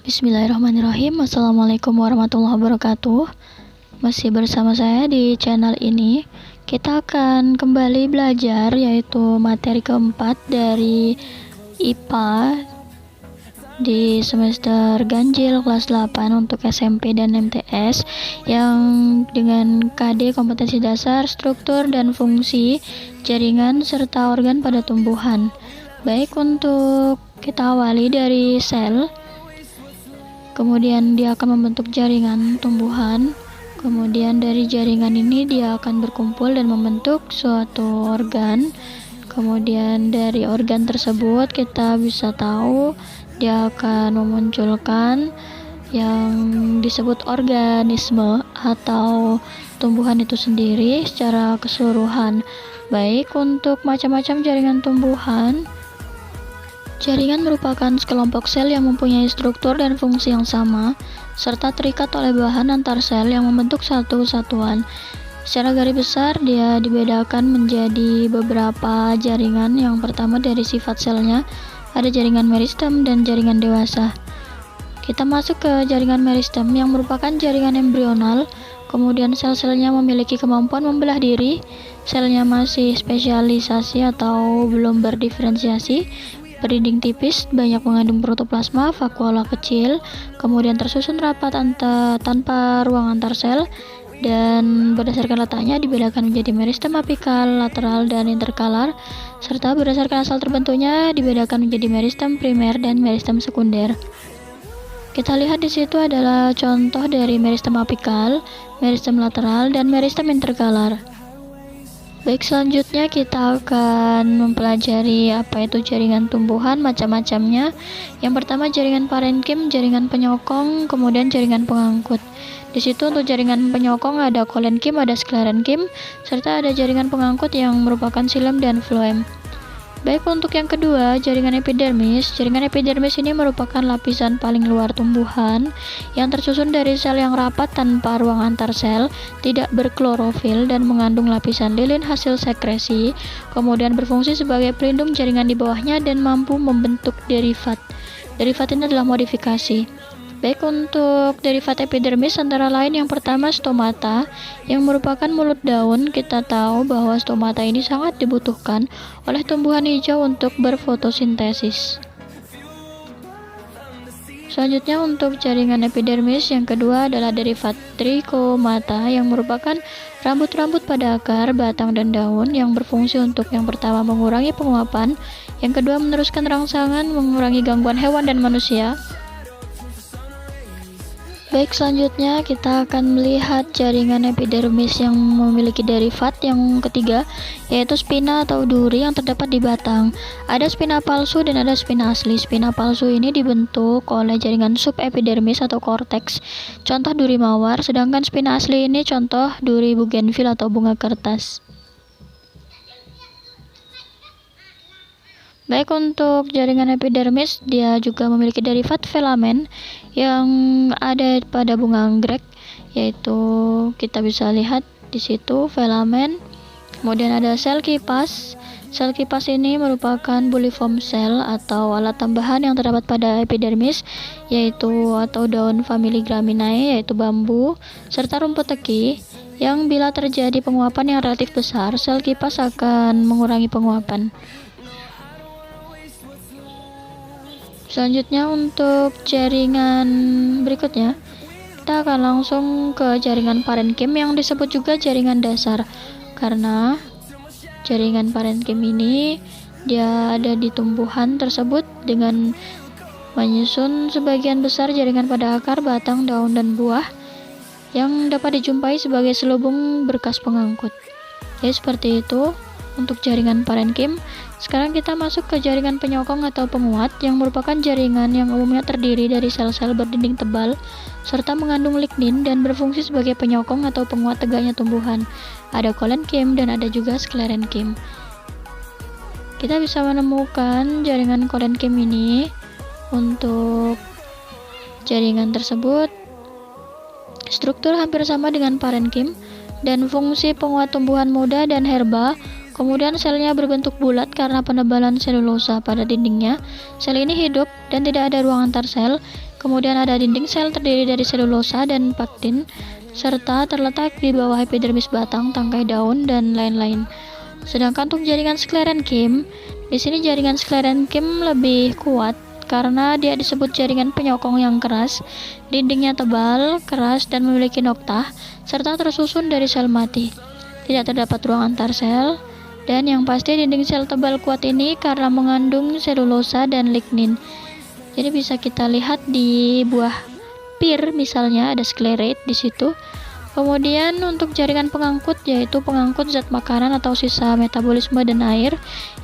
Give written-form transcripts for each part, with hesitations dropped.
Bismillahirrahmanirrahim. Assalamualaikum warahmatullahi wabarakatuh. Masih bersama saya di channel ini. Kita akan kembali belajar yaitu materi keempat dari IPA di semester ganjil kelas 8 untuk SMP dan MTS yang dengan KD kompetensi dasar, struktur dan fungsi jaringan serta organ pada tumbuhan. Baik, untuk kita awali dari sel. Kemudian dia akan membentuk jaringan tumbuhan. Kemudian dari jaringan ini dia akan berkumpul dan membentuk suatu organ. Kemudian dari organ tersebut kita bisa tahu dia akan memunculkan yang disebut organisme atau tumbuhan itu sendiri secara keseluruhan. Baik, untuk macam-macam jaringan tumbuhan, jaringan merupakan sekelompok sel yang mempunyai struktur dan fungsi yang sama, serta terikat oleh bahan antar sel yang membentuk satu kesatuan. Secara garis besar, dia dibedakan menjadi beberapa jaringan. Yang pertama dari sifat selnya, ada jaringan meristem dan jaringan dewasa. Kita masuk ke jaringan meristem yang merupakan jaringan embrional. Kemudian sel-selnya memiliki kemampuan membelah diri, selnya masih spesialisasi atau belum berdiferensiasi, berdinding tipis, banyak mengandung protoplasma, vakuola kecil, kemudian tersusun rapat tanpa ruang antar sel, dan berdasarkan letaknya dibedakan menjadi meristem apikal, lateral, dan interkalar, serta berdasarkan asal terbentuknya dibedakan menjadi meristem primer dan meristem sekunder. Kita lihat di situ adalah contoh dari meristem apikal, meristem lateral, dan meristem interkalar. Baik, selanjutnya kita akan mempelajari apa itu jaringan tumbuhan, macam-macamnya. Yang pertama jaringan parenkim, jaringan penyokong, kemudian jaringan pengangkut. Di situ untuk jaringan penyokong ada kolenkim, ada sklerenkim, serta ada jaringan pengangkut yang merupakan xilem dan floem. Baik, untuk yang kedua, jaringan epidermis. Jaringan epidermis ini merupakan lapisan paling luar tumbuhan yang tersusun dari sel yang rapat tanpa ruang antar sel, tidak berklorofil dan mengandung lapisan lilin hasil sekresi, kemudian berfungsi sebagai pelindung jaringan di bawahnya dan mampu membentuk derivat. Derivat ini adalah modifikasi. Baik, untuk derivat epidermis antara lain yang pertama stomata yang merupakan mulut daun. Kita tahu bahwa stomata ini sangat dibutuhkan oleh tumbuhan hijau untuk berfotosintesis. Selanjutnya untuk jaringan epidermis yang kedua adalah derivat trichomata yang merupakan rambut-rambut pada akar, batang, dan daun yang berfungsi untuk yang pertama mengurangi penguapan, yang kedua meneruskan rangsangan, mengurangi gangguan hewan dan manusia. Baik, selanjutnya kita akan melihat jaringan epidermis yang memiliki derivat yang ketiga, yaitu spina atau duri yang terdapat di batang. Ada spina palsu dan ada spina asli. Spina palsu ini dibentuk oleh jaringan subepidermis atau korteks, contoh duri mawar, sedangkan spina asli ini contoh duri bougainville atau bunga kertas. Baik, untuk jaringan epidermis dia juga memiliki derivat filamen yang ada pada bunga anggrek, yaitu kita bisa lihat di situ filamen. Kemudian ada sel kipas. Sel kipas ini merupakan buliform cell atau alat tambahan yang terdapat pada epidermis, yaitu atau daun famili Graminae, yaitu bambu, serta rumput teki, yang bila terjadi penguapan yang relatif besar, sel kipas akan mengurangi penguapan. Selanjutnya untuk jaringan berikutnya, kita akan langsung ke jaringan parenkim yang disebut juga jaringan dasar, karena jaringan parenkim ini dia ada di tumbuhan tersebut dengan menyusun sebagian besar jaringan pada akar, batang, daun, dan buah yang dapat dijumpai sebagai selubung berkas pengangkut. Jadi seperti itu untuk jaringan parenkim. Sekarang kita masuk ke jaringan penyokong atau penguat yang merupakan jaringan yang umumnya terdiri dari sel-sel berdinding tebal serta mengandung lignin dan berfungsi sebagai penyokong atau penguat tegaknya tumbuhan. Ada kolenkim dan ada juga sklerenkim. Kita bisa menemukan jaringan kolenkim ini. Untuk jaringan tersebut struktur hampir sama dengan parenkim dan fungsi penguat tumbuhan muda dan herba. Kemudian selnya berbentuk bulat karena penebalan selulosa pada dindingnya. Sel ini hidup dan tidak ada ruang antar sel. Kemudian ada dinding sel terdiri dari selulosa dan pektin, serta terletak di bawah epidermis batang, tangkai daun, dan lain-lain. Sedangkan untuk jaringan sklerenkim, di sini jaringan sklerenkim lebih kuat karena dia disebut jaringan penyokong yang keras. Dindingnya tebal, keras, dan memiliki noktah, serta tersusun dari sel mati. Tidak terdapat ruang antar sel, dan yang pasti dinding sel tebal kuat ini karena mengandung selulosa dan lignin. Jadi bisa kita lihat di buah pir misalnya ada sklerate di situ. Kemudian untuk jaringan pengangkut, yaitu pengangkut zat makanan atau sisa metabolisme dan air,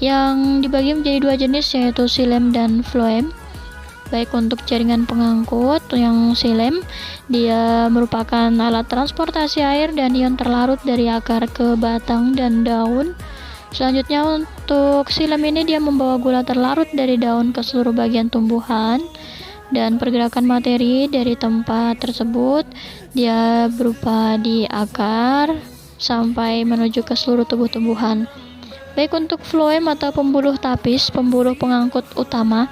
yang dibagi menjadi dua jenis, yaitu xilem dan floem. Baik untuk jaringan pengangkut yang xilem, dia merupakan alat transportasi air dan ion terlarut dari akar ke batang dan daun. Selanjutnya untuk xilem ini dia membawa gula terlarut dari daun ke seluruh bagian tumbuhan, dan pergerakan materi dari tempat tersebut dia berupa di akar sampai menuju ke seluruh tubuh tumbuhan. Baik untuk floem atau pembuluh tapis, pembuluh pengangkut utama.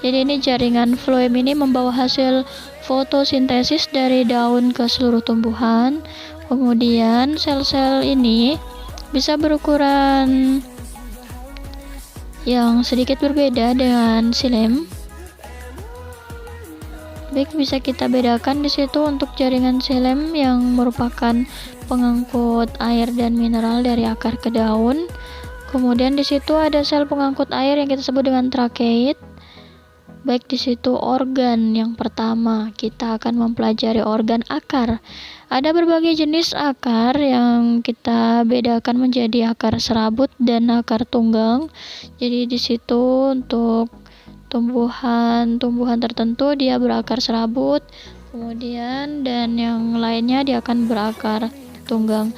Jadi ini jaringan floem ini membawa hasil fotosintesis dari daun ke seluruh tumbuhan. Kemudian sel-sel ini bisa berukuran yang sedikit berbeda dengan xilem. Baik, bisa kita bedakan di situ untuk jaringan xilem yang merupakan pengangkut air dan mineral dari akar ke daun. Kemudian di situ ada sel pengangkut air yang kita sebut dengan trakeit. Baik, di situ organ yang pertama kita akan mempelajari organ akar. Ada berbagai jenis akar yang kita bedakan menjadi akar serabut dan akar tunggang. Jadi di situ untuk tumbuhan tertentu dia berakar serabut, kemudian dan yang lainnya dia akan berakar tunggang.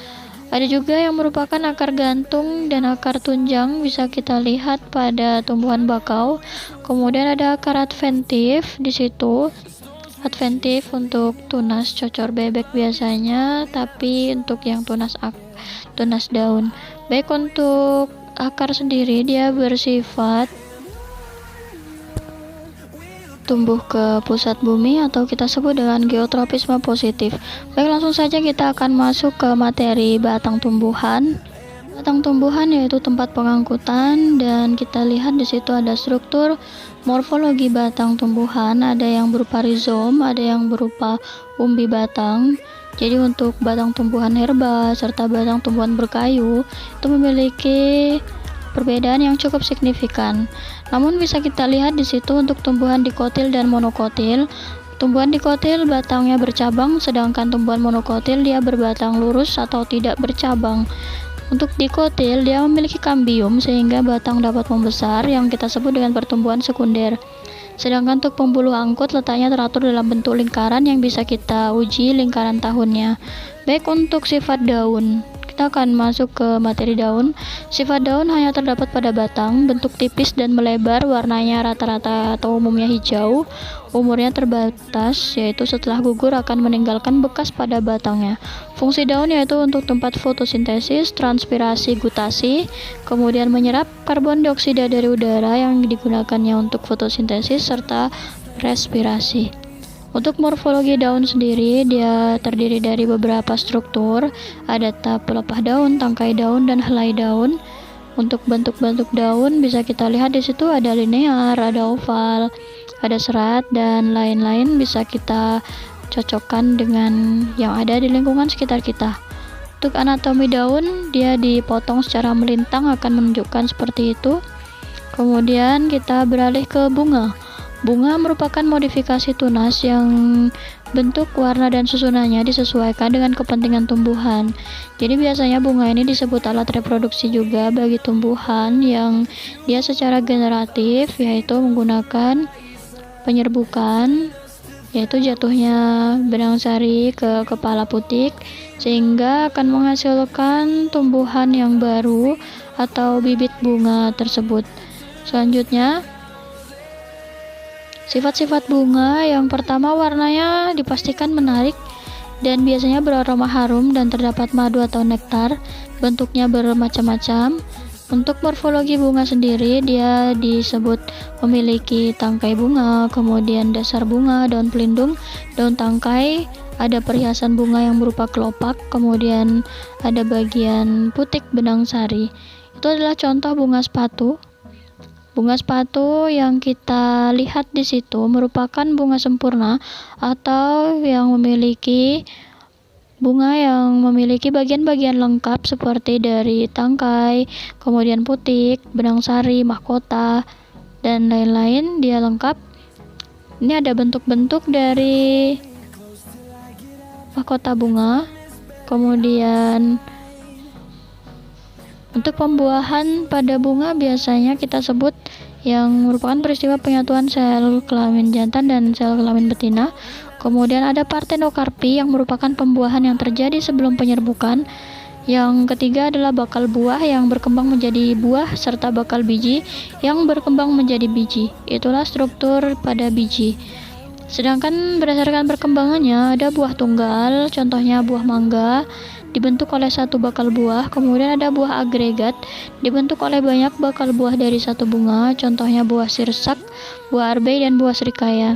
Ada juga yang merupakan akar gantung dan akar tunjang, bisa kita lihat pada tumbuhan bakau. Kemudian ada akar adventif di situ. Adventif untuk tunas cocor bebek biasanya, tapi untuk yang tunas daun. Baik, untuk akar sendiri dia bersifat tumbuh ke pusat bumi atau kita sebut dengan geotropisme positif. Baik, langsung saja kita akan masuk ke materi batang tumbuhan. Batang tumbuhan yaitu tempat pengangkutan, dan kita lihat di situ ada struktur morfologi batang tumbuhan, ada yang berupa rizom, ada yang berupa umbi batang. Jadi untuk batang tumbuhan herba serta batang tumbuhan berkayu itu memiliki perbedaan yang cukup signifikan. Namun bisa kita lihat di situ untuk tumbuhan dikotil dan monokotil. Tumbuhan dikotil batangnya bercabang, sedangkan tumbuhan monokotil dia berbatang lurus atau tidak bercabang. Untuk dikotil dia memiliki kambium sehingga batang dapat membesar yang kita sebut dengan pertumbuhan sekunder. Sedangkan untuk pembuluh angkut letaknya teratur dalam bentuk lingkaran yang bisa kita uji lingkaran tahunnya. Baik, untuk sifat daun, kita akan masuk ke materi daun. Sifat daun hanya terdapat pada batang, bentuk tipis dan melebar, warnanya rata-rata atau umumnya hijau. Umurnya terbatas, yaitu setelah gugur akan meninggalkan bekas pada batangnya. Fungsi daun yaitu untuk tempat fotosintesis, transpirasi, gutasi, kemudian menyerap karbon dioksida dari udara yang digunakannya untuk fotosintesis, serta respirasi. Untuk morfologi daun sendiri, dia terdiri dari beberapa struktur, ada tahap pelepah daun, tangkai daun, dan helai daun. Untuk bentuk-bentuk daun bisa kita lihat di situ ada linear, ada oval, ada serat, dan lain-lain bisa kita cocokkan dengan yang ada di lingkungan sekitar kita. Untuk anatomi daun, dia dipotong secara melintang akan menunjukkan seperti itu. Kemudian kita beralih ke bunga. Bunga merupakan modifikasi tunas yang bentuk, warna, dan susunannya disesuaikan dengan kepentingan tumbuhan. Jadi biasanya bunga ini disebut alat reproduksi juga bagi tumbuhan yang dia secara generatif, yaitu menggunakan penyerbukan, yaitu jatuhnya benang sari ke kepala putik sehingga akan menghasilkan tumbuhan yang baru atau bibit bunga tersebut. Selanjutnya, sifat-sifat bunga yang pertama, warnanya dipastikan menarik, dan biasanya beraroma harum dan terdapat madu atau nektar. Bentuknya bermacam-macam. Untuk morfologi bunga sendiri, dia disebut memiliki tangkai bunga, kemudian dasar bunga, daun pelindung, daun tangkai, ada perhiasan bunga yang berupa kelopak, kemudian ada bagian putik benang sari. Itu adalah contoh bunga sepatu. Bunga sepatu yang kita lihat di situ merupakan bunga sempurna atau yang memiliki bunga yang memiliki bagian-bagian lengkap seperti dari tangkai, kemudian putik, benang sari, mahkota, dan lain-lain. Dia lengkap. Ini ada bentuk-bentuk dari mahkota bunga. Kemudian untuk pembuahan pada bunga biasanya kita sebut yang merupakan peristiwa penyatuan sel kelamin jantan dan sel kelamin betina. Kemudian ada partenokarpi yang merupakan pembuahan yang terjadi sebelum penyerbukan. Yang ketiga adalah bakal buah yang berkembang menjadi buah serta bakal biji yang berkembang menjadi biji. Itulah struktur pada biji. Sedangkan berdasarkan perkembangannya ada buah tunggal, contohnya buah mangga, dibentuk oleh satu bakal buah. Kemudian ada buah agregat, dibentuk oleh banyak bakal buah dari satu bunga, contohnya buah sirsak, buah arbei, dan buah serikaya.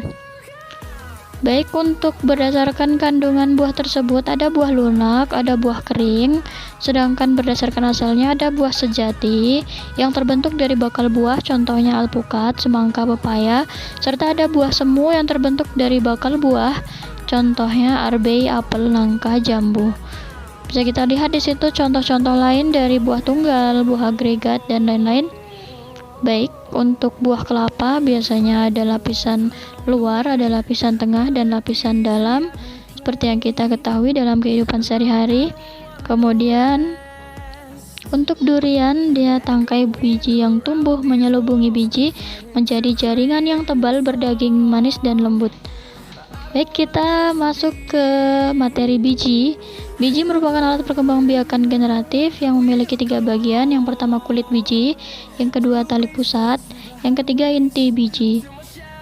Baik, untuk berdasarkan kandungan buah tersebut ada buah lunak, ada buah kering, sedangkan berdasarkan asalnya ada buah sejati yang terbentuk dari bakal buah, contohnya alpukat, semangka, pepaya, serta ada buah semu yang terbentuk dari bakal buah, contohnya arbei, apel, nangka, jambu. Bisa kita lihat di situ contoh-contoh lain dari buah tunggal, buah agregat, dan lain-lain. Baik, untuk buah kelapa biasanya ada lapisan luar, ada lapisan tengah, dan lapisan dalam seperti yang kita ketahui dalam kehidupan sehari-hari. Kemudian untuk durian, dia tangkai biji yang tumbuh menyelubungi biji menjadi jaringan yang tebal berdaging manis dan lembut. Baik, kita masuk ke materi biji. Biji merupakan alat perkembangbiakan generatif yang memiliki 3 bagian. Yang pertama kulit biji, yang kedua tali pusat, yang ketiga inti biji.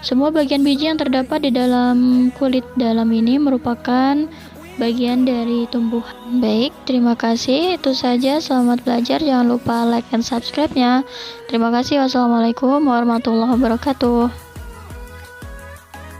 Semua bagian biji yang terdapat di dalam kulit dalam ini merupakan bagian dari tumbuhan. Baik, terima kasih. Itu saja, selamat belajar. Jangan lupa like dan subscribe-nya. Terima kasih. Wassalamualaikum warahmatullahi wabarakatuh.